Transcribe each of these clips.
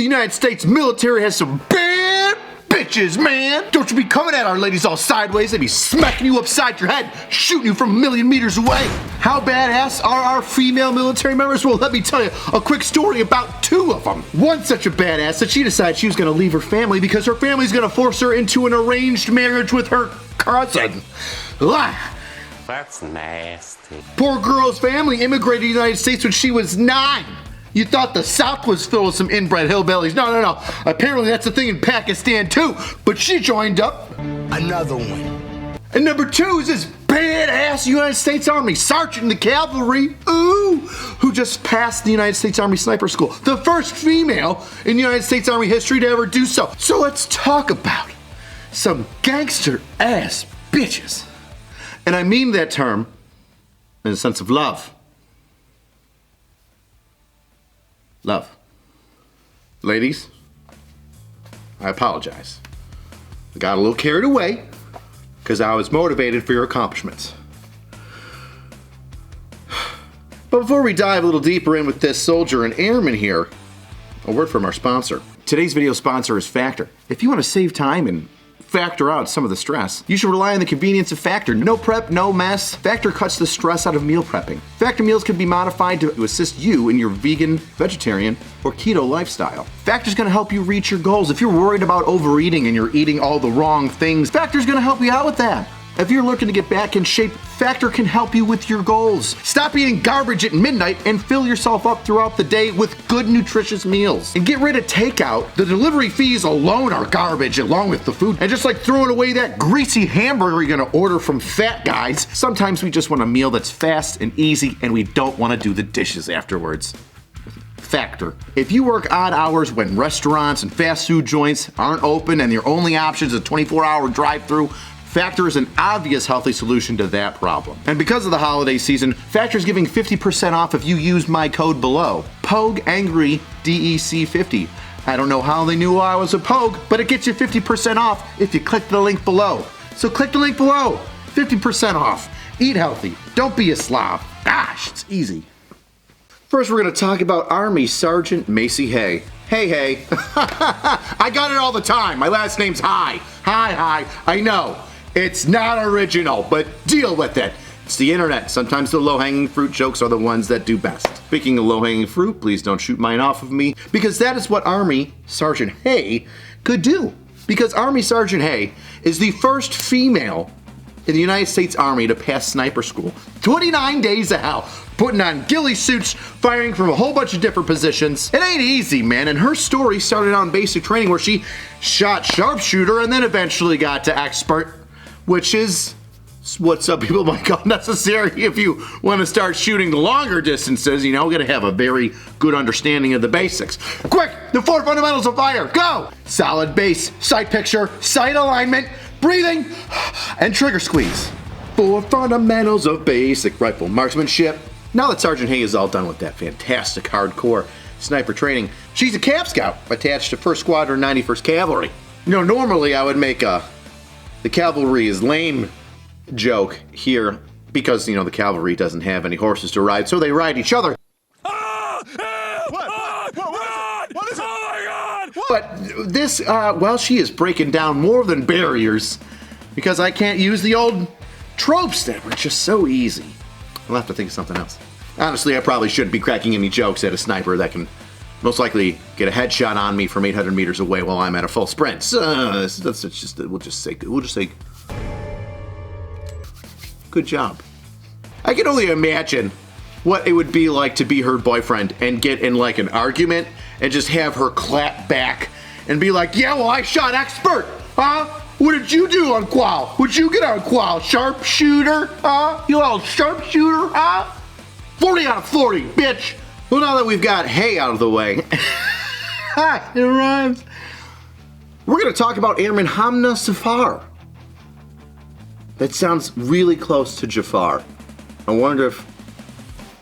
United States military has some bad bitches, man. Don't you be coming at our ladies all sideways. They be smacking you upside your head, shooting you from a million meters away. How badass are our female military members? Well, let me tell you a quick story about two of them. One such a badass that she decided she was going to leave her family because her family's going to force her into an arranged marriage with her cousin. That's nasty. Poor girl's family immigrated to the United States when she was 9. You thought the South was filled with some inbred hillbillies. No. Apparently that's a thing in Pakistan too. But she joined up. Another one. And number 2 is this badass United States Army sergeant in the cavalry, who just passed the United States Army Sniper School. The first female in United States Army history to ever do so. So let's talk about some gangster ass bitches. And I mean that term in a sense of love. Love. Ladies, I apologize. I got a little carried away because I was motivated for your accomplishments. But before we dive a little deeper in with this soldier and airman here, a word from our sponsor. Today's video sponsor is Factor. If you want to save time and factor out some of the stress, you should rely on the convenience of Factor. No prep, no mess. Factor cuts the stress out of meal prepping. Factor meals can be modified to assist you in your vegan, vegetarian, or keto lifestyle. Factor's gonna help you reach your goals. If you're worried about overeating and you're eating all the wrong things, Factor's gonna help you out with that. If you're looking to get back in shape, Factor can help you with your goals. Stop eating garbage at midnight and fill yourself up throughout the day with good, nutritious meals. And get rid of takeout. The delivery fees alone are garbage along with the food. And just like throwing away that greasy hamburger you're gonna order from Fat Guys, sometimes we just want a meal that's fast and easy and we don't wanna do the dishes afterwards. Factor. If you work odd hours when restaurants and fast food joints aren't open and your only option is a 24-hour drive-through, Factor is an obvious healthy solution to that problem. And because of the holiday season, Factor is giving 50% off if you use my code below. POGANGRYDEC50. I don't know how they knew I was a Pogue, but it gets you 50% off if you click the link below. So click the link below. 50% off. Eat healthy. Don't be a slob. Gosh, it's easy. First, we're going to talk about Army Sergeant Maciel Hay. Hey. I got it all the time. My last name's Hay. Hi. I know. It's not original, but deal with it. It's the internet. Sometimes the low-hanging fruit jokes are the ones that do best. Speaking of low-hanging fruit, please don't shoot mine off of me, because that is what Army Sergeant Hay could do. Because Army Sergeant Hay is the first female in the United States Army to pass sniper school. 29 days of hell, putting on ghillie suits, firing from a whole bunch of different positions. It ain't easy, man, and her story started out in basic training where she shot sharpshooter and then eventually got to expert, which is what some people might call necessary if you want to start shooting the longer distances. You know, gotta have a very good understanding of the basics. Quick, the 4 fundamentals of fire, go! Solid base, sight picture, sight alignment, breathing, and trigger squeeze. 4 fundamentals of basic rifle marksmanship. Now that Sergeant Hay is all done with that fantastic hardcore sniper training, she's a Cap Scout attached to 1st Squadron 91st Cavalry. You know, normally I would make the cavalry is lame joke here because, you know, the cavalry doesn't have any horses to ride, so they ride each other. What is it? Oh my God! But this, well, she is breaking down more than barriers because I can't use the old tropes that were just so easy. I'll have to think of something else. Honestly, I probably shouldn't be cracking any jokes at a sniper that can most likely get a headshot on me from 800 meters away while I'm at a full sprint. So, we'll just say good job. I can only imagine what it would be like to be her boyfriend and get in like an argument and just have her clap back and be like, yeah, well, I shot expert, huh? What did you do on qual? What'd you get on qual? Sharpshooter, huh? You little sharpshooter, huh? 40 out of 40, bitch. Well, now that we've got Hay out of the way, it rhymes. We're gonna talk about Airman Hamna Zafar. That sounds really close to Jafar. I wonder if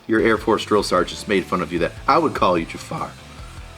your Air Force drill sergeants made fun of you that I would call you Jafar.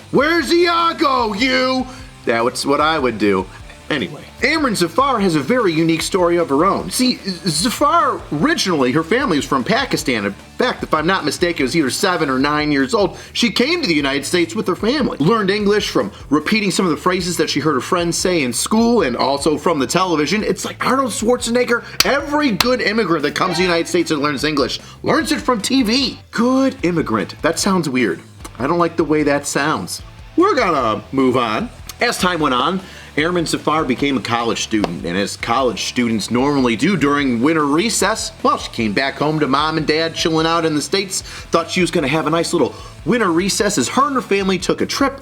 Where's Iago, you? That's what I would do. Anyway, Hamna Zafar has a very unique story of her own. See, Zafar, originally, her family was from Pakistan. In fact, if I'm not mistaken, it was either 7 or 9 years old. She came to the United States with her family. Learned English from repeating some of the phrases that she heard her friends say in school and also from the television. It's like Arnold Schwarzenegger. Every good immigrant that comes to the United States and learns English learns it from TV. Good immigrant. That sounds weird. I don't like the way that sounds. We're gonna move on. As time went on, Hamna Zafar became a college student, and as college students normally do during winter recess, well, she came back home to mom and dad chilling out in the States, thought she was going to have a nice little winter recess as her and her family took a trip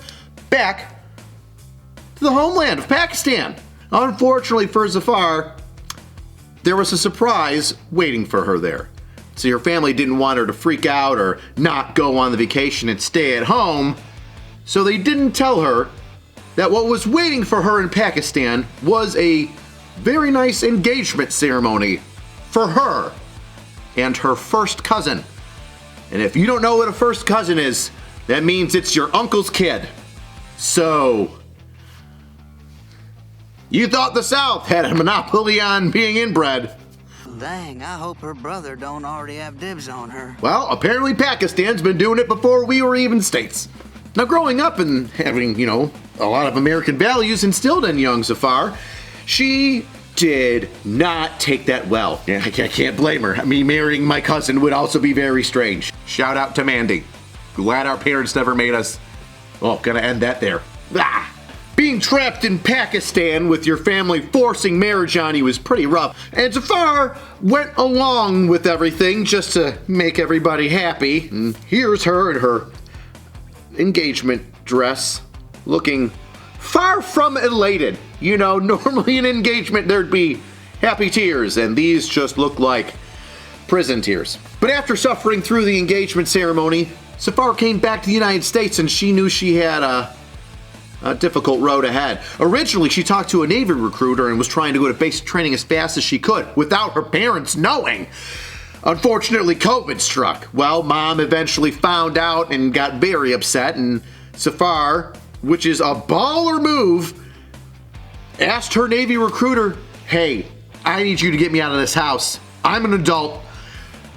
back to the homeland of Pakistan. Unfortunately for Zafar, there was a surprise waiting for her there. See, her family didn't want her to freak out or not go on the vacation and stay at home, so they didn't tell her that what was waiting for her in Pakistan was a very nice engagement ceremony for her and her first cousin. And if you don't know what a first cousin is, that means it's your uncle's kid. So, you thought the South had a monopoly on being inbred. Dang, I hope her brother don't already have dibs on her. Well, apparently Pakistan's been doing it before we were even states. Now, growing up and having, a lot of American values instilled in young Zafar, she did not take that well. Yeah, I can't blame her. Me marrying my cousin would also be very strange. Shout out to Mandy. Glad our parents never made us. Oh, gonna end that there. Ah! Being trapped in Pakistan with your family forcing marriage on you is pretty rough. And Zafar went along with everything just to make everybody happy. And here's her in her engagement dress, looking far from elated. Normally in engagement there'd be happy tears, and these just look like prison tears. But after suffering through the engagement ceremony, Zafar came back to the United States, and she knew she had a difficult road ahead. Originally, she talked to a Navy recruiter and was trying to go to basic training as fast as she could, without her parents knowing. Unfortunately, COVID struck. Well, mom eventually found out and got very upset, and Zafar, which is a baller move, asked her Navy recruiter, hey, I need you to get me out of this house. I'm an adult.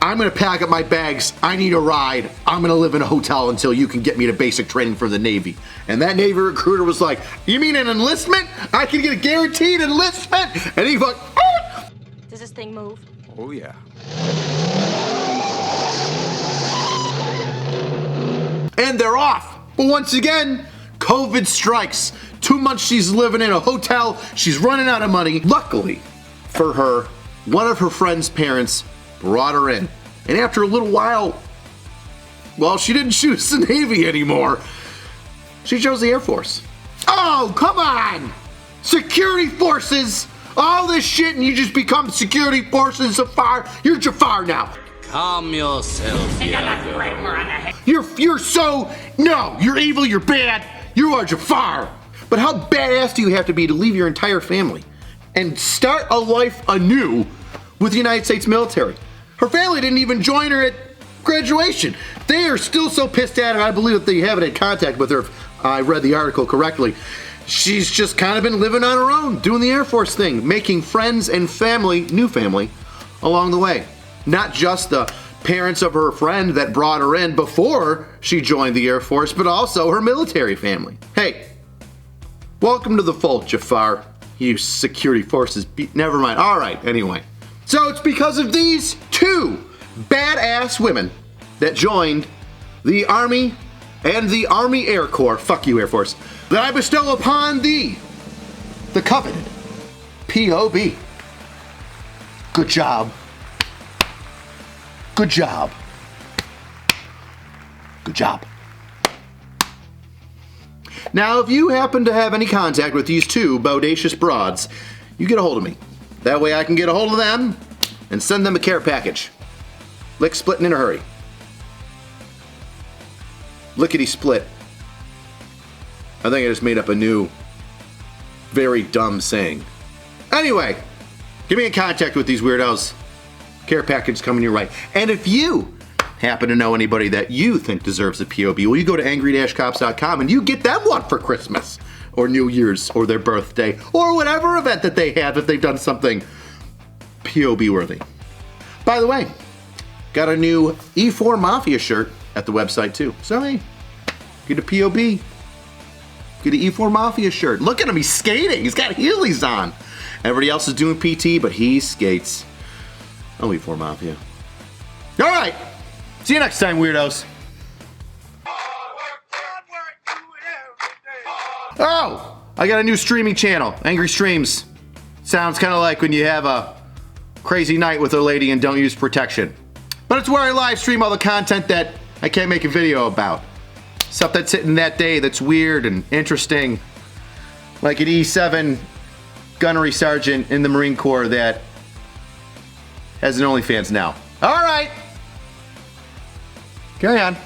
I'm gonna pack up my bags. I need a ride. I'm gonna live in a hotel until you can get me to basic training for the Navy. And that Navy recruiter was like, you mean an enlistment? I can get a guaranteed enlistment? And he's like, oh! Does this thing move? Oh, yeah. And they're off. But once again, COVID strikes. 2 months she's living in a hotel. She's running out of money. Luckily for her, one of her friend's parents brought her in. And after a little while, well, she didn't choose the Navy anymore. She chose the Air Force. Oh, come on! Security forces! All this shit and you just become security forces, Zafar. You're Jafar now. Calm yourself, You're so, no, you're evil, you're bad, you are Jafar. But how badass do you have to be to leave your entire family and start a life anew with the United States military? Her family didn't even join her at graduation. They are still so pissed at her. I believe that they haven't had contact with her, if I read the article correctly. She's just kind of been living on her own, doing the Air Force thing, making friends and family, new family, along the way. Not just the parents of her friend that brought her in before she joined the Air Force, but also her military family. Hey, welcome to the fold, Jafar. You security forces, never mind. All right, anyway. So it's because of these two badass women that joined the Army and the Army Air Corps, fuck you Air Force, that I bestow upon thee the coveted POB. Good job. Good job. Good job. Now, if you happen to have any contact with these two bodacious broads, you get a hold of me. That way I can get a hold of them and send them a care package. Lick splitting in a hurry. Lickety split. I think I just made up a new, very dumb saying. Anyway, get me in contact with these weirdos. Care package coming your way. And if you happen to know anybody that you think deserves a POB, well, you go to angry-cops.com and you get them one for Christmas. or New Year's or their birthday or whatever event that they have if they've done something POB worthy. By the way, got a new E4 Mafia shirt at the website too. So hey, get a POB. Get an E4 Mafia shirt. Look at him, he's skating. He's got Heelys on. Everybody else is doing PT, but he skates. Oh, E4 Mafia. All right. See you next time, weirdos. Oh, I got a new streaming channel, Angry Streams. Sounds kind of like when you have a crazy night with a lady and don't use protection. But it's where I live stream all the content that I can't make a video about. Stuff that's hitting that day that's weird and interesting. Like an E7 gunnery sergeant in the Marine Corps that has an OnlyFans now. All right. Carry on.